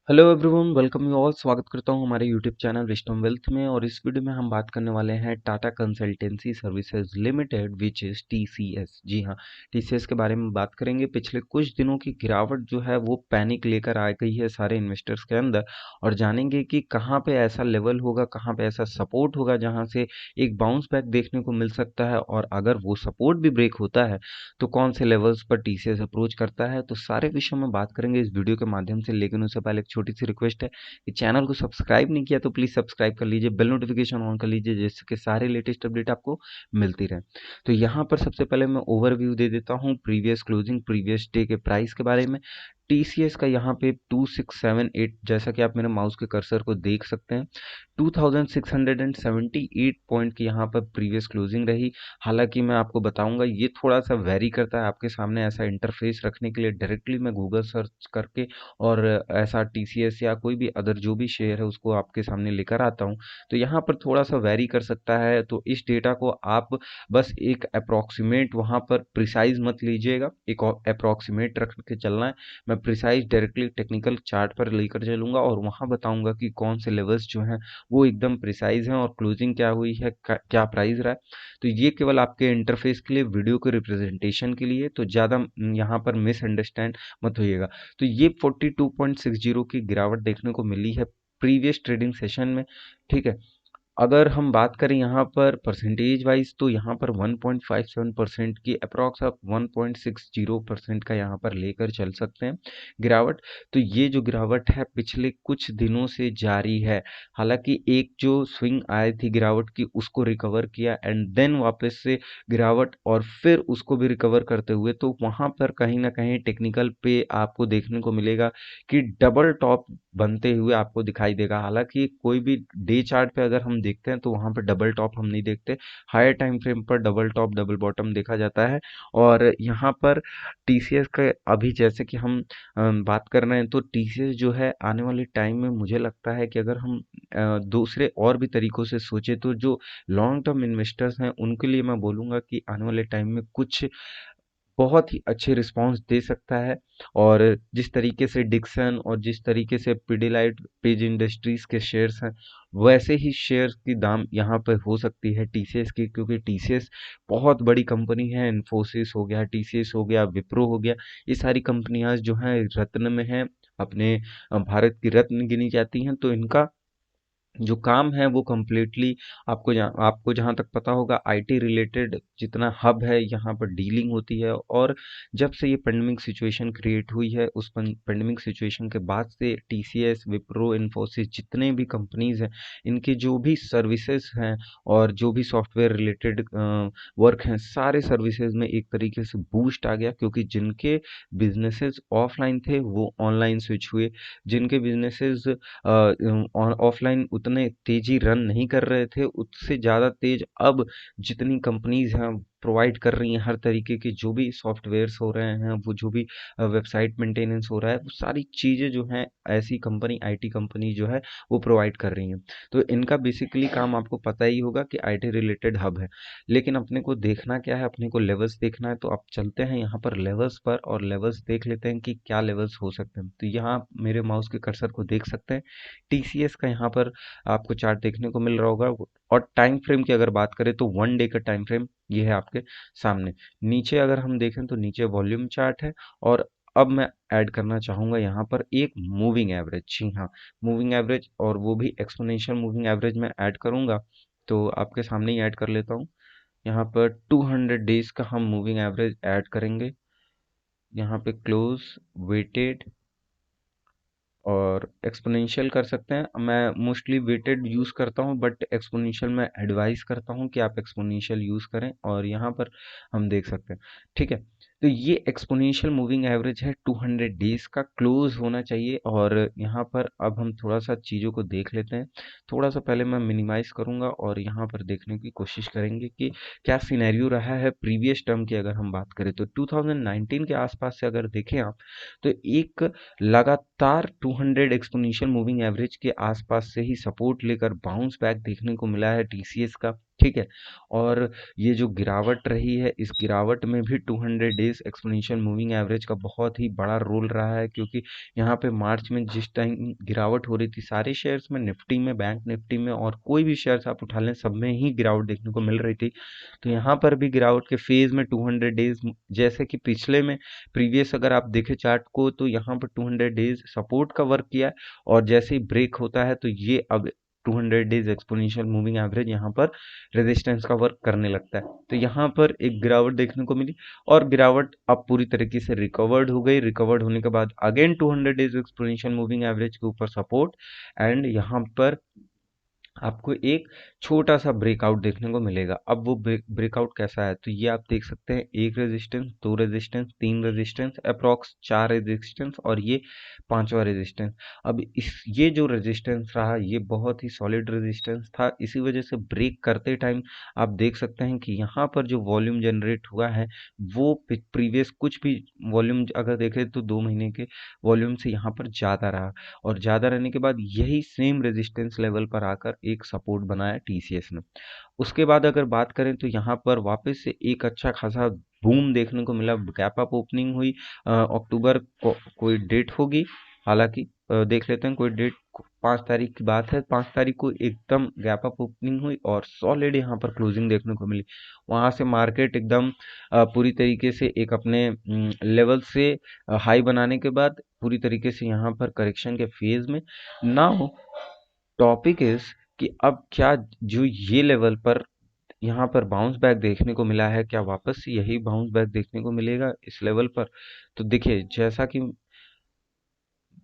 Hello everyone, welcome you all. स्वागत करता हूं हमारे यूट्यूब चैनल विस्डम वेल्थ में। और इस वीडियो में हम बात करने वाले हैं Tata Consultancy Services Limited which is TCS. जी हां, टीसीएस के बारे में बात करेंगे। पिछले कुछ दिनों की गिरावट जो है वो पैनिक लेकर आ गई है सारे इन्वेस्टर्स के अंदर, और जानेंगे कि कहां पे ऐसा लेवल होगा, कहां पे ऐसा सपोर्ट होगा जहां से एक बाउंस बैक देखने को मिल सकता है। और अगर वो सपोर्ट भी ब्रेक होता है तो कौन से लेवल्स पर टीसीएस अप्रोच करता है, तो सारे विषयों में बात करेंगे इस वीडियो के माध्यम से। लेकिन उससे पहले एक छोटी सी रिक्वेस्ट है कि चैनल को सब्सक्राइब नहीं किया तो प्लीज सब्सक्राइब कर लीजिए, बेल नोटिफिकेशन ऑन कर लीजिए, जिससे सारे लेटेस्ट अपडेट आपको मिलती रहे। तो यहाँ पर सबसे पहले मैं ओवरव्यू दे देता हूँ प्रीवियस क्लोजिंग, प्रीवियस डे के प्राइस के बारे में। टीसीएस का यहाँ पे 2678, जैसा कि आप मेरे माउस के कर्सर को देख सकते हैं, 2678 पॉइंट की यहाँ पर प्रीवियस क्लोजिंग रही। हालांकि मैं आपको बताऊंगा ये थोड़ा सा वेरी करता है। आपके सामने ऐसा इंटरफेस रखने के लिए डायरेक्टली मैं गूगल सर्च करके और ऐसा टीसीएस या कोई भी अदर जो भी शेयर है उसको आपके सामने लेकर आता हूँ, तो यहाँ पर थोड़ा सा वेरी कर सकता है। तो इस डेटा को आप बस एक अप्रॉक्सीमेट, वहाँ पर प्रिसाइज मत लीजिएगा, एक अप्रॉक्सीमेट रख के चलना है। मैं प्रिसाइज डायरेक्टली टेक्निकल चार्ट पर लेकर चलूंगा और वहाँ बताऊंगा कि कौन से लेवल्स जो हैं वो एकदम प्रिसाइज हैं और क्लोजिंग क्या हुई है, क्या प्राइस रहा है। तो ये केवल आपके इंटरफेस के लिए, वीडियो के रिप्रेजेंटेशन के लिए, तो ज़्यादा यहाँ पर मिसअंडरस्टैंड मत होइएगा। तो ये 42.60 की गिरावट देखने को मिली है प्रीवियस ट्रेडिंग सेशन में। ठीक है, अगर हम बात करें यहाँ पर परसेंटेज वाइज, तो यहाँ पर 1.57% की अप्रॉक्स आप 1.60% का यहाँ पर लेकर चल सकते हैं गिरावट। तो ये जो गिरावट है पिछले कुछ दिनों से जारी है। हालांकि एक जो स्विंग आई थी गिरावट की उसको रिकवर किया एंड देन वापस से गिरावट, और फिर उसको भी रिकवर करते हुए, तो वहाँ पर कहीं ना कहीं टेक्निकल पे आपको देखने को मिलेगा कि डबल टॉप बनते हुए आपको दिखाई देगा। हालांकि कोई भी डे चार्ट पे अगर हम देखते हैं तो वहां पर डबल टॉप हम नहीं देखते, हायर टाइम फ्रेम पर डबल टॉप डबल बॉटम देखा जाता है। और यहाँ पर टीसीएस का अभी जैसे कि हम बात कर रहे हैं, तो टीसीएस जो है आने वाले टाइम में मुझे लगता है कि अगर हम दूसरे और भी तरीकों से सोचे, तो जो लॉन्ग टर्म इन्वेस्टर्स हैं उनके लिए मैं बोलूंगा कि आने वाले टाइम में कुछ बहुत ही अच्छे रिस्पॉन्स दे सकता है। और जिस तरीके से डिक्सन और जिस तरीके से पिडिलाइट, पेज इंडस्ट्रीज के शेयर्स हैं, वैसे ही शेयर्स की दाम यहाँ पर हो सकती है टीसीएस की, क्योंकि टीसीएस बहुत बड़ी कंपनी है। इन्फोसिस हो गया, टीसीएस हो गया, विप्रो हो गया, ये सारी कंपनियां जो हैं रत्न में हैं, अपने भारत की रत्न गिनी जाती हैं। तो इनका जो काम है वो कम्प्लीटली आपको जहाँ तक पता होगा आईटी रिलेटेड जितना हब है यहाँ पर डीलिंग होती है। और जब से ये पेंडेमिक सिचुएशन क्रिएट हुई है, उस पेंडेमिक सिचुएशन के बाद से टीसीएस, विप्रो, इन्फोसिस, जितने भी कंपनीज हैं, इनके जो भी सर्विसेज हैं और जो भी सॉफ्टवेयर रिलेटेड वर्क हैं, सारे सर्विसेज में एक तरीके से बूस्ट आ गया, क्योंकि जिनके बिजनेसेस ऑफलाइन थे वो ऑनलाइन स्विच हुए। जिनके बिजनेसेस ऑफलाइन उतने तेजी रन नहीं कर रहे थे, उससे ज़्यादा तेज अब जितनी कंपनीज हैं प्रोवाइड कर रही हैं हर तरीके के जो भी सॉफ्टवेयर्स हो रहे हैं, वो जो भी वेबसाइट मेंटेनेंस हो रहा है, वो सारी चीज़ें जो हैं ऐसी कंपनी, आईटी कंपनी जो है वो प्रोवाइड कर रही हैं। तो इनका बेसिकली काम आपको पता ही होगा कि आईटी रिलेटेड हब है। लेकिन अपने को देखना क्या है, अपने को लेवल्स देखना है। तो आप चलते हैं यहाँ पर लेवल्स पर और लेवल्स देख लेते हैं कि क्या लेवल्स हो सकते हैं। तो यहाँ आप मेरे माउस के कर्सर को देख सकते हैं, टीसीएस का यहाँ पर आपको चार्ट देखने को मिल रहा होगा। और टाइम फ्रेम की अगर बात करें तो 1 डे का टाइम फ्रेम ये है आपके सामने। नीचे अगर हम देखें तो नीचे वॉल्यूम चार्ट है। और अब मैं ऐड करना चाहूंगा यहाँ पर एक मूविंग एवरेज। जी हाँ, मूविंग एवरेज, और वो भी एक्सपोनेंशियल मूविंग एवरेज में ऐड करूंगा। तो आपके सामने ही ऐड कर लेता हूँ। यहाँ पर 200 डेज का हम मूविंग एवरेज ऐड करेंगे। यहाँ पे क्लोज, वेटेड और एक्सपोनेंशियल कर सकते हैं। मैं मोस्टली वेटेड यूज़ करता हूँ, बट एक्सपोनेंशियल मैं एडवाइस करता हूँ कि आप एक्सपोनेंशियल यूज़ करें। और यहाँ पर हम देख सकते हैं, ठीक है। तो ये एक्सपोनेंशियल मूविंग एवरेज है, 200 डेज का क्लोज होना चाहिए। और यहाँ पर अब हम थोड़ा सा चीज़ों को देख लेते हैं। थोड़ा सा पहले मैं मिनिमाइज करूँगा और यहाँ पर देखने की कोशिश करेंगे कि क्या सिनेरियो रहा है प्रीवियस टर्म की। अगर हम बात करें तो 2019 के आसपास से अगर देखें आप, तो एक लगातार 200 एक्सपोनेंशियल मूविंग एवरेज के आसपास से ही सपोर्ट लेकर बाउंस बैक देखने को मिला है टीसीएस का। ठीक है। और ये जो गिरावट रही है, इस गिरावट में भी 200 डेज एक्सपोनेंशियल मूविंग एवरेज का बहुत ही बड़ा रोल रहा है, क्योंकि यहाँ पे मार्च में जिस टाइम गिरावट हो रही थी सारे शेयर्स में, निफ्टी में, बैंक निफ्टी में, और कोई भी शेयर्स आप उठा लें सब में ही गिरावट देखने को मिल रही थी। तो यहाँ पर भी गिरावट के फेज में 200 डेज, जैसे कि पिछले में प्रीवियस अगर आप देखें चार्ट को, तो यहाँ पर 200 डेज सपोर्ट का वर्क किया है, और जैसे ही ब्रेक होता है तो ये अब 200 डेज एक्सपोनेंशियल मूविंग एवरेज यहाँ पर रेजिस्टेंस का वर्क करने लगता है। तो यहाँ पर एक गिरावट देखने को मिली, और गिरावट अब पूरी तरीके से रिकवर्ड हो गई। रिकवर्ड होने के बाद again 200 days exponential moving average के ऊपर सपोर्ट, एंड यहाँ पर आपको एक छोटा सा ब्रेकआउट देखने को मिलेगा। अब वो ब्रेकआउट कैसा है, तो ये आप देख सकते हैं, एक रेजिस्टेंस, दो रेजिस्टेंस, तीन रेजिस्टेंस, अप्रॉक्स चार रेजिस्टेंस, और ये पांचवा रेजिस्टेंस। अब इस ये जो रेजिस्टेंस रहा ये बहुत ही सॉलिड रेजिस्टेंस था, इसी वजह से ब्रेक करते टाइम आप देख सकते हैं कि यहाँ पर जो वॉल्यूम जनरेट हुआ है वो प्रीवियस कुछ भी वॉल्यूम अगर देखें तो 2 महीने के वॉल्यूम से यहाँ पर ज़्यादा रहा, और ज़्यादा रहने के बाद यही सेम रेजिस्टेंस लेवल पर आकर एक सपोर्ट बनाया टीसीएस ने। उसके बाद अगर बात करें तो यहाँ पर वापस से एक अच्छा खासा बूम देखने को मिला, गैप अप ओपनिंग हुई। अक्टूबर को कोई डेट होगी, हालांकि देख लेते हैं कोई डेट। 5 तारीख की बात है, 5 तारीख को एकदम गैप अप ओपनिंग हुई और सॉलिड यहाँ पर क्लोजिंग देखने को मिली। वहां से मार्केट एकदम पूरी तरीके से एक अपने लेवल से हाई बनाने के बाद पूरी तरीके से यहाँ पर करेक्शन के फेज में ना हो। टॉपिक इज कि अब क्या जो ये लेवल पर यहाँ पर बाउंस बैक देखने को मिला है, क्या वापस से यही बाउंस बैक देखने को मिलेगा इस लेवल पर? तो देखिए,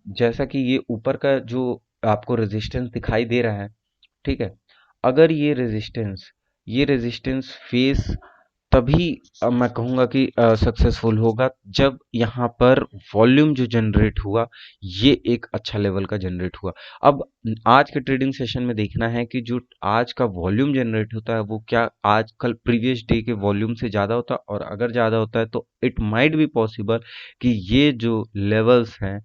जैसा कि ये ऊपर का जो आपको रेजिस्टेंस दिखाई दे रहा है, ठीक है, अगर ये रेजिस्टेंस फेस तभी मैं कहूँगा कि सक्सेसफुल होगा जब यहाँ पर वॉल्यूम जो जनरेट हुआ ये एक अच्छा लेवल का जनरेट हुआ। अब आज के ट्रेडिंग सेशन में देखना है कि जो आज का वॉल्यूम जनरेट होता है वो क्या आज कल प्रीवियस डे के वॉल्यूम से ज़्यादा होता है, और अगर ज़्यादा होता है तो इट माइट बी पॉसिबल कि ये जो लेवल्स हैं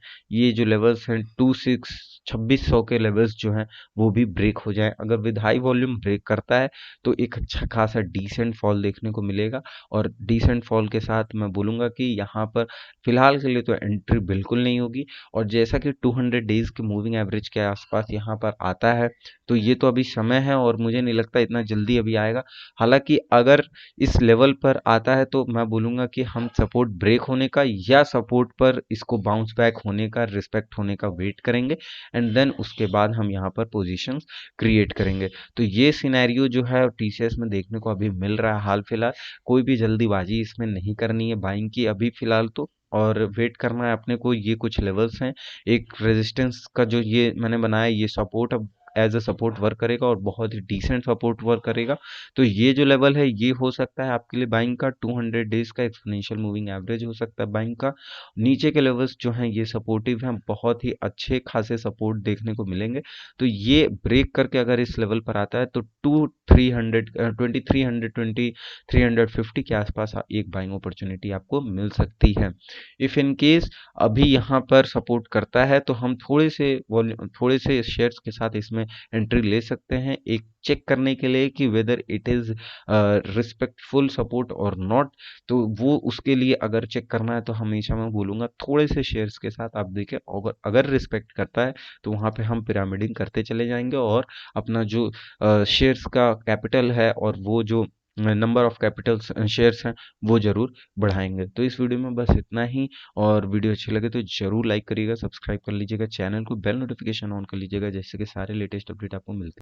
2600 के लेवल्स जो हैं वो भी ब्रेक हो जाए। अगर विद हाई वॉल्यूम ब्रेक करता है तो एक अच्छा खासा डिसेंट फॉल देखने को मिलेगा, और डिसेंट फॉल के साथ मैं बोलूँगा कि यहाँ पर फिलहाल के लिए तो एंट्री बिल्कुल नहीं होगी। और जैसा कि 200 डेज के मूविंग एवरेज के आसपास यहाँ पर आता है, तो ये तो अभी समय है और मुझे नहीं लगता इतना जल्दी अभी आएगा। हालांकि अगर इस लेवल पर आता है तो मैं बोलूँगा कि हम सपोर्ट ब्रेक होने का या सपोर्ट पर इसको बाउंस बैक होने का, रिस्पेक्ट होने का वेट करेंगे, एंड देन उसके बाद हम यहाँ पर पोजीशंस क्रिएट करेंगे। तो ये सिनेरियो जो है टीसीएस में देखने को अभी मिल रहा है हाल फिलहाल। कोई भी जल्दीबाजी इसमें नहीं करनी है बाइंग की अभी फिलहाल तो, और वेट करना है अपने को। ये कुछ लेवल्स हैं, एक रेजिस्टेंस का जो ये मैंने बनाया, ये सपोर्ट अब एज अ सपोर्ट वर्क करेगा और बहुत ही डिसेंट सपोर्ट वर्क करेगा। तो ये जो लेवल है ये हो सकता है आपके लिए बाइंग का, 200 डेज का एक्सपोनेंशियल मूविंग एवरेज हो सकता है बाइंग का। नीचे के लेवल्स जो हैं ये सपोर्टिव हैं, बहुत ही अच्छे खासे सपोर्ट देखने को मिलेंगे। तो ये ब्रेक करके अगर इस लेवल पर आता है तो 2350 के आसपास एक बाइंग अपॉर्चुनिटी आपको मिल सकती है। इफ इन केस अभी यहाँ पर सपोर्ट करता है तो हम थोड़े से शेयर्स के साथ इसमें एंट्री ले सकते हैं, एक चेक करने के लिए कि whether it is respectful support और नॉट। तो वो उसके लिए अगर चेक करना है तो हमेशा मैं बोलूँगा थोड़े से शेयर्स के साथ आप देखें, अगर अगर रिस्पेक्ट करता है तो वहाँ पे हम पिरामिडिंग करते चले जाएंगे, और अपना जो शेयर्स का कैपिटल है और वो जो नंबर ऑफ कैपिटल शेयर्स हैं वो जरूर बढ़ाएंगे। तो इस वीडियो में बस इतना ही, और वीडियो अच्छी लगे तो जरूर लाइक करिएगा, सब्सक्राइब कर लीजिएगा चैनल को, बेल नोटिफिकेशन ऑन कर लीजिएगा, जैसे कि सारे लेटेस्ट अपडेट आपको मिलते हैं।